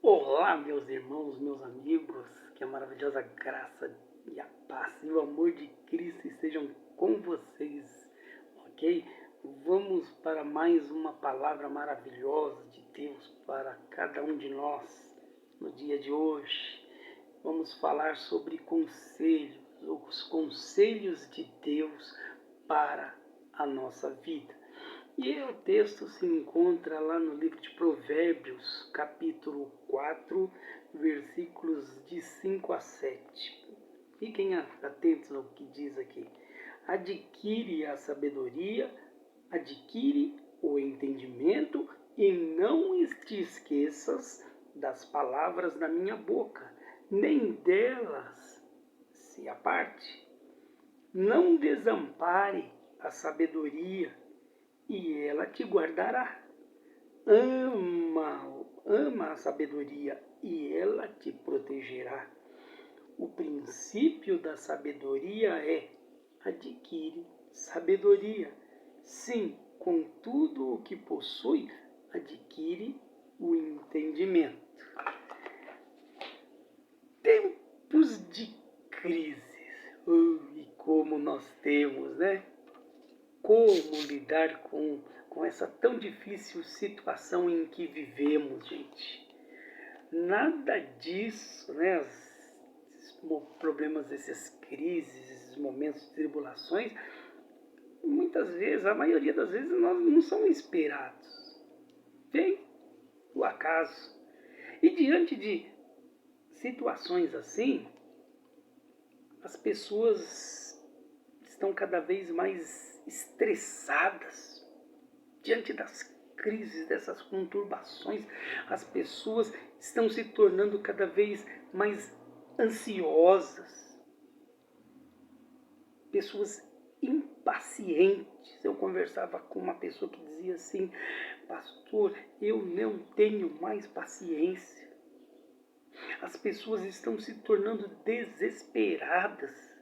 Olá, meus irmãos, meus amigos, que a maravilhosa graça e a paz e o amor de Cristo estejam com vocês, ok? Vamos para mais uma palavra maravilhosa de Deus para cada um de nós no dia de hoje. Vamos falar sobre conselhos, os conselhos de Deus para a nossa vida. E o texto se encontra lá no livro de Provérbios, capítulo 4, versículos de 5 a 7. Fiquem atentos ao que diz aqui. Adquire a sabedoria, adquire o entendimento e não te esqueças das palavras da minha boca, nem delas se aparte. Não desampare a sabedoria, e ela te guardará. Ama a sabedoria, e ela te protegerá. O princípio da sabedoria é: adquire sabedoria. Sim, com tudo o que possui, adquire o entendimento. Tempos de crises, e como nós temos, né? Como lidar com essa tão difícil situação em que vivemos, gente. Nada disso, né? Esses problemas, essas crises, esses momentos de tribulações, muitas vezes, a maioria das vezes, não são esperados. Vem o acaso. E diante de situações assim, as pessoas estão cada vez mais estressadas diante das crises, dessas conturbações. As pessoas estão se tornando cada vez mais ansiosas, pessoas impacientes. Eu conversava com uma pessoa que dizia assim: pastor, eu não tenho mais paciência. As pessoas estão se tornando desesperadas.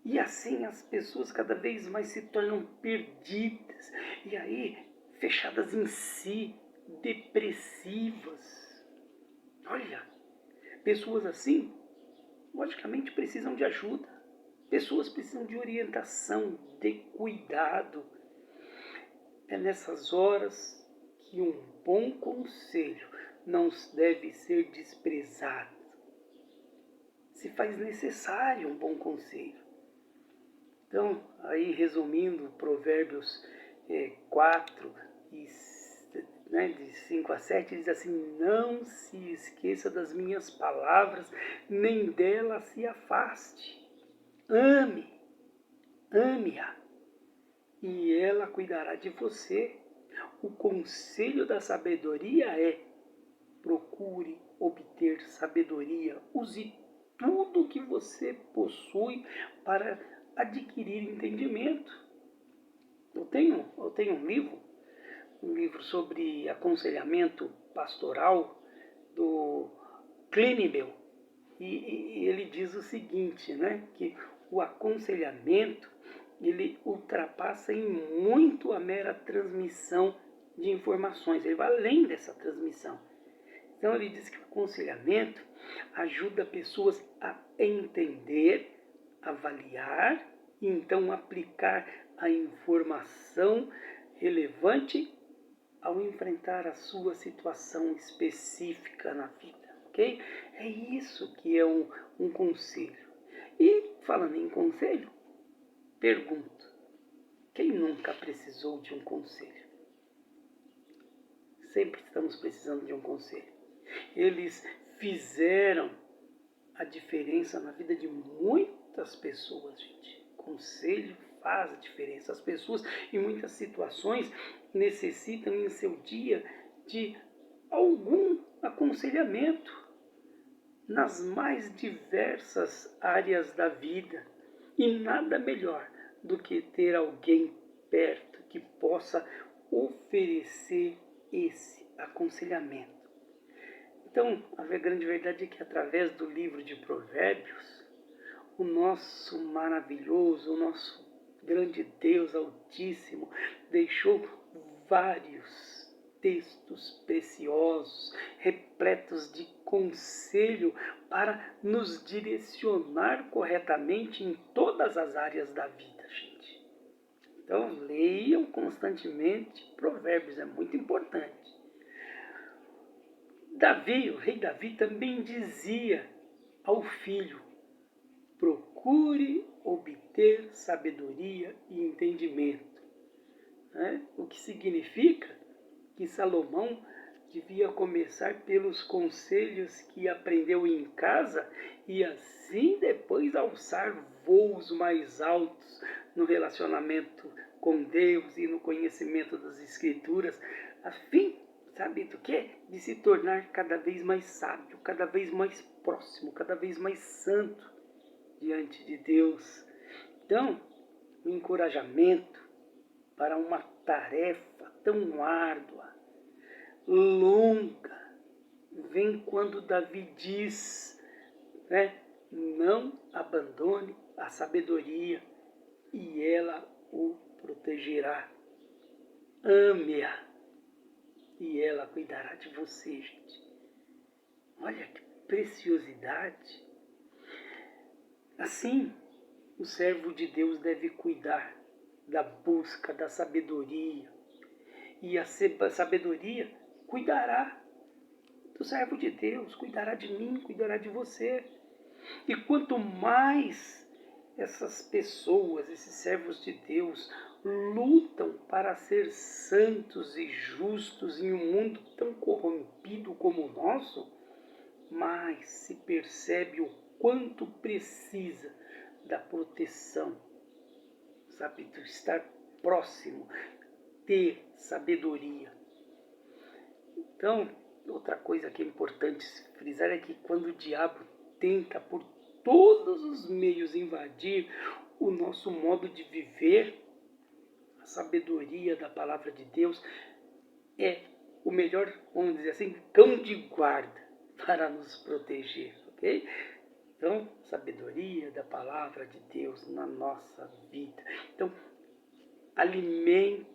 E assim as pessoas cada vez mais se tornam perdidas. E aí, fechadas em si, depressivas. Olha, pessoas assim, logicamente precisam de ajuda. Pessoas precisam de orientação, de cuidado. É nessas horas que um bom conselho não deve ser desprezado. Se faz necessário um bom conselho. Então, aí resumindo, Provérbios 4, de 5 a 7, diz assim: não se esqueça das minhas palavras, nem dela se afaste. Ame-a, e ela cuidará de você. O conselho da sabedoria é: procure obter sabedoria, use tudo que você possui para adquirir entendimento. Eu tenho um livro sobre aconselhamento pastoral do Clinivel, e ele diz o seguinte, né, que o aconselhamento ele ultrapassa em muito a mera transmissão de informações, ele vai além dessa transmissão. Então ele diz que o aconselhamento ajuda pessoas a entender, avaliar e então aplicar a informação relevante ao enfrentar a sua situação específica na vida, ok? É isso que é um conselho. E falando em conselho, pergunto: quem nunca precisou de um conselho? Sempre estamos precisando de um conselho. Eles fizeram a diferença na vida de muitas pessoas, gente. Conselho faz a diferença. As pessoas, em muitas situações, necessitam em seu dia de algum aconselhamento nas mais diversas áreas da vida. E nada melhor do que ter alguém perto que possa oferecer esse aconselhamento. Então, a grande verdade é que através do livro de Provérbios, o nosso maravilhoso, o nosso grande Deus Altíssimo deixou vários textos preciosos, repletos de conselho para nos direcionar corretamente em todas as áreas da vida, gente. Então, leiam constantemente Provérbios, é muito importante. Davi, o rei Davi, também dizia ao filho: procure obter sabedoria e entendimento. O que significa que Salomão devia começar pelos conselhos que aprendeu em casa e assim depois alçar voos mais altos no relacionamento com Deus e no conhecimento das Escrituras, a fim, sabe do quê? De se tornar cada vez mais sábio, cada vez mais próximo, cada vez mais santo diante de Deus. Então, o encorajamento para uma tarefa tão árdua, longa, vem quando Davi diz, não abandone a sabedoria e ela o protegerá. Ame-a e ela cuidará de você, gente. Olha que preciosidade. Assim, o servo de Deus deve cuidar da busca da sabedoria. E a sabedoria cuidará do servo de Deus, cuidará de mim, cuidará de você. E quanto mais essas pessoas, esses servos de Deus, lutam para ser santos e justos em um mundo tão corrompido como o nosso, mais se percebe o quanto precisa da proteção, sabe, de estar próximo, ter sabedoria. Então, outra coisa que é importante frisar é que quando o diabo tenta por todos os meios invadir o nosso modo de viver, a sabedoria da palavra de Deus é o melhor, vamos dizer assim, cão de guarda para nos proteger, ok? Então, sabedoria da palavra de Deus na nossa vida. Então, alimente-se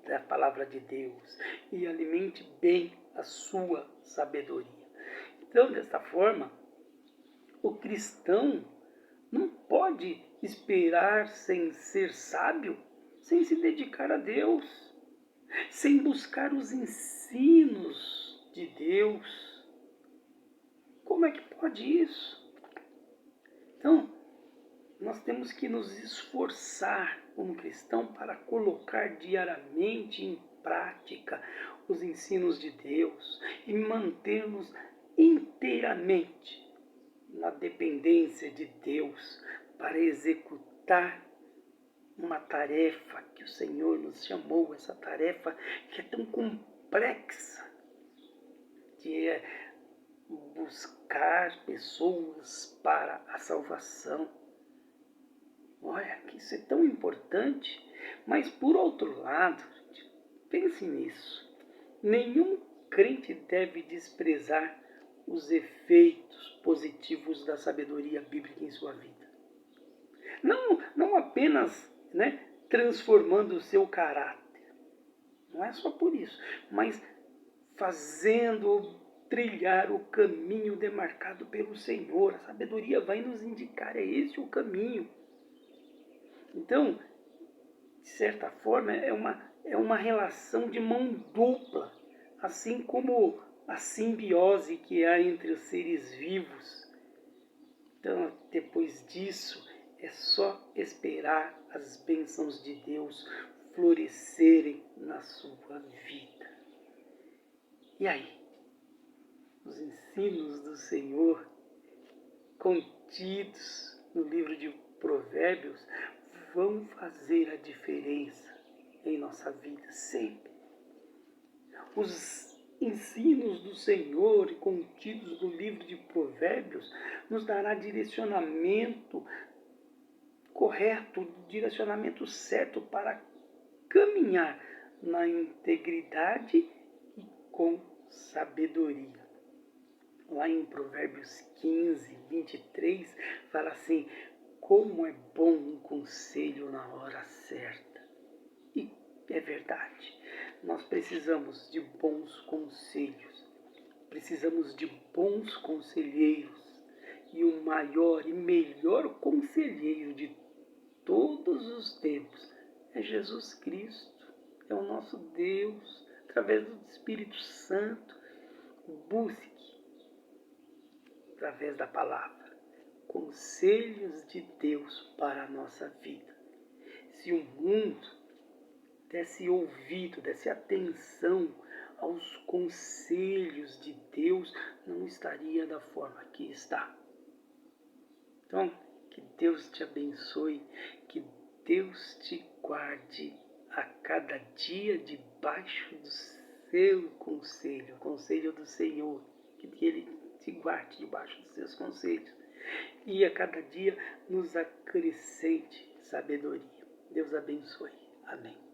da palavra de Deus e alimente bem a sua sabedoria. Então, desta forma, o cristão não pode esperar sem ser sábio, sem se dedicar a Deus, sem buscar os ensinos de Deus. Como é que pode isso? Então, nós temos que nos esforçar como cristão para colocar diariamente em prática os ensinos de Deus e mantermos inteiramente na dependência de Deus para executar uma tarefa que o Senhor nos chamou, essa tarefa que é tão complexa, que é buscar pessoas para a salvação. Olha, que isso é tão importante, mas por outro lado, pense nisso, nenhum crente deve desprezar os efeitos positivos da sabedoria bíblica em sua vida. Não apenas transformando o seu caráter, não é só por isso, mas fazendo trilhar o caminho demarcado pelo Senhor. A sabedoria vai nos indicar, é esse o caminho. Então, de certa forma, é uma relação de mão dupla, assim como a simbiose que há entre os seres vivos. Então, depois disso, é só esperar as bênçãos de Deus florescerem na sua vida. E aí? Os ensinos do Senhor contidos no livro de Provérbios vão fazer a diferença em nossa vida sempre. Os ensinos do Senhor contidos no livro de Provérbios nos dará direcionamento correto, direcionamento certo para caminhar na integridade e com sabedoria. Lá em Provérbios 15, 23, fala assim: como é bom um conselho na hora certa. E é verdade. Nós precisamos de bons conselhos, precisamos de bons conselheiros. E o maior e melhor conselheiro de todos os tempos é Jesus Cristo, é o nosso Deus, através do Espírito Santo. Busque, através da palavra, conselhos de Deus para a nossa vida. Se o mundo desse ouvido, desse atenção aos conselhos de Deus, não estaria da forma que está. Então, que Deus te abençoe, que Deus te guarde a cada dia debaixo do seu conselho, o conselho do Senhor, que Ele te guarde debaixo dos seus conselhos e a cada dia nos acrescente sabedoria. Deus abençoe. Amém.